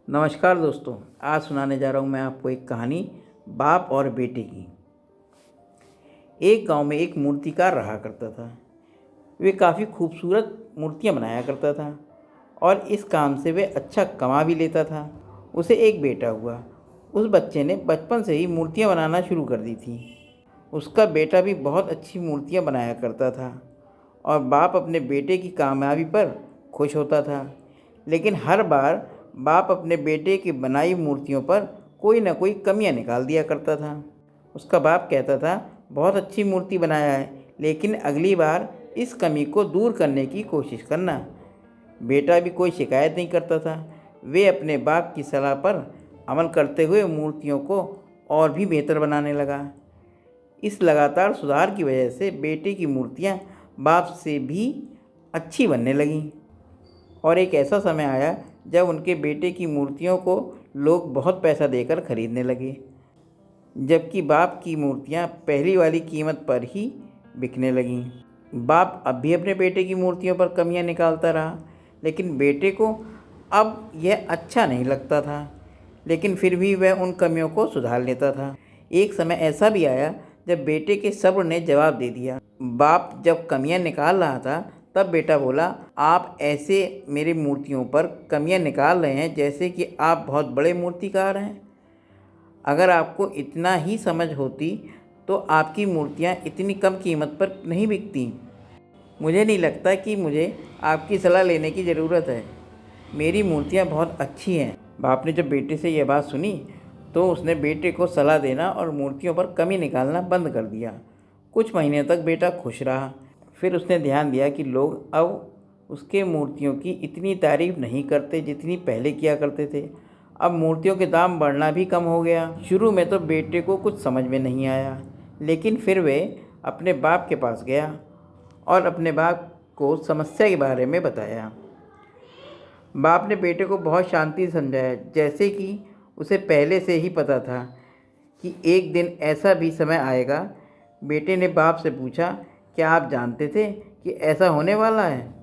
नमस्कार दोस्तों, आज सुनाने जा रहा हूँ मैं आपको एक कहानी बाप और बेटे की। एक गांव में एक मूर्तिकार रहा करता था। वे काफ़ी खूबसूरत मूर्तियाँ बनाया करता था और इस काम से वे अच्छा कमा भी लेता था। उसे एक बेटा हुआ। उस बच्चे ने बचपन से ही मूर्तियाँ बनाना शुरू कर दी थी। उसका बेटा भी बहुत अच्छी मूर्तियाँ बनाया करता था और बाप अपने बेटे की कामयाबी पर खुश होता था। लेकिन हर बार बाप अपने बेटे की बनाई मूर्तियों पर कोई न कोई कमियां निकाल दिया करता था। उसका बाप कहता था, बहुत अच्छी मूर्ति बनाया है, लेकिन अगली बार इस कमी को दूर करने की कोशिश करना। बेटा भी कोई शिकायत नहीं करता था। वे अपने बाप की सलाह पर अमल करते हुए मूर्तियों को और भी बेहतर बनाने लगा। इस लगातार सुधार की वजह से बेटे की मूर्तियां बाप से भी अच्छी बनने लगीं। और एक ऐसा समय आया जब उनके बेटे की मूर्तियों को लोग बहुत पैसा देकर खरीदने लगे, जबकि बाप की मूर्तियां पहली वाली कीमत पर ही बिकने लगीं। बाप अब भी अपने बेटे की मूर्तियों पर कमियां निकालता रहा, लेकिन बेटे को अब यह अच्छा नहीं लगता था। लेकिन फिर भी वह उन कमियों को सुधार लेता था। एक समय ऐसा भी आया जब बेटे के सब्र ने जवाब दे दिया। बाप जब कमियां निकाल रहा था, तब बेटा बोला, आप ऐसे मेरी मूर्तियों पर कमियां निकाल रहे हैं जैसे कि आप बहुत बड़े मूर्तिकार हैं। अगर आपको इतना ही समझ होती तो आपकी मूर्तियां इतनी कम कीमत पर नहीं बिकती। मुझे नहीं लगता कि मुझे आपकी सलाह लेने की ज़रूरत है। मेरी मूर्तियां बहुत अच्छी हैं। बाप ने जब बेटे से यह बात सुनी तो उसने बेटे को सलाह देना और मूर्तियों पर कमी निकालना बंद कर दिया। कुछ महीने तक बेटा खुश रहा। फिर उसने ध्यान दिया कि लोग अब उसके मूर्तियों की इतनी तारीफ नहीं करते जितनी पहले किया करते थे। अब मूर्तियों के दाम बढ़ना भी कम हो गया। शुरू में तो बेटे को कुछ समझ में नहीं आया, लेकिन फिर वे अपने बाप के पास गया और अपने बाप को समस्या के बारे में बताया। बाप ने बेटे को बहुत शांति से समझाया, जैसे कि उसे पहले से ही पता था कि एक दिन ऐसा भी समय आएगा। बेटे ने बाप से पूछा, क्या आप जानते थे कि ऐसा होने वाला है?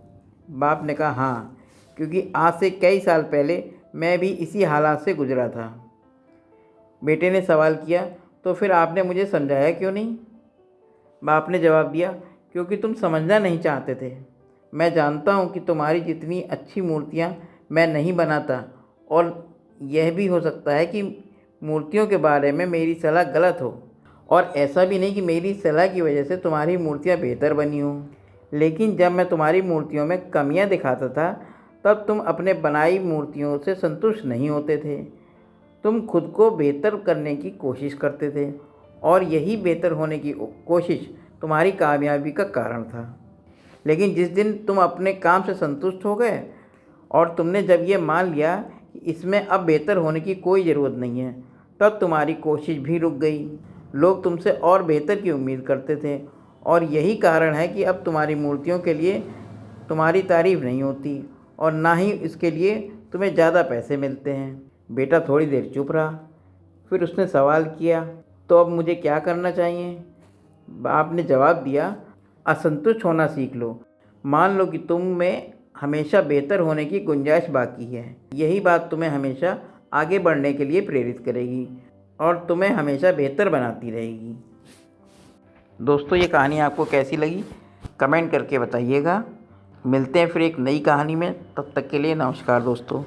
बाप ने कहा, हाँ, क्योंकि आज से कई साल पहले मैं भी इसी हालात से गुजरा था। बेटे ने सवाल किया, तो फिर आपने मुझे समझाया क्यों नहीं? बाप ने जवाब दिया, क्योंकि तुम समझना नहीं चाहते थे। मैं जानता हूँ कि तुम्हारी जितनी अच्छी मूर्तियाँ मैं नहीं बनाता, और यह भी हो सकता है कि मूर्तियों के बारे में मेरी सलाह गलत हो, और ऐसा भी नहीं कि मेरी सलाह की वजह से तुम्हारी मूर्तियाँ बेहतर बनी हों। लेकिन जब मैं तुम्हारी मूर्तियों में कमियाँ दिखाता था, तब तुम अपने बनाई मूर्तियों से संतुष्ट नहीं होते थे। तुम खुद को बेहतर करने की कोशिश करते थे, और यही बेहतर होने की कोशिश तुम्हारी कामयाबी का कारण था। लेकिन जिस दिन तुम अपने काम से संतुष्ट हो गए और तुमने जब ये मान लिया कि इसमें अब बेहतर होने की कोई ज़रूरत नहीं है, तब तुम्हारी कोशिश भी रुक गई। लोग तुमसे और बेहतर की उम्मीद करते थे, और यही कारण है कि अब तुम्हारी मूर्तियों के लिए तुम्हारी तारीफ़ नहीं होती, और ना ही इसके लिए तुम्हें ज़्यादा पैसे मिलते हैं। बेटा थोड़ी देर चुप रहा। फिर उसने सवाल किया, तो अब मुझे क्या करना चाहिए? बाप ने जवाब दिया, असंतुष्ट होना सीख लो। मान लो कि तुम में हमेशा बेहतर होने की गुंजाइश बाकी है। यही बात तुम्हें हमेशा आगे बढ़ने के लिए प्रेरित करेगी और तुम्हें हमेशा बेहतर बनाती रहेगी। दोस्तों, ये कहानी आपको कैसी लगी कमेंट करके बताइएगा। मिलते हैं फिर एक नई कहानी में। तब तक के लिए नमस्कार दोस्तों।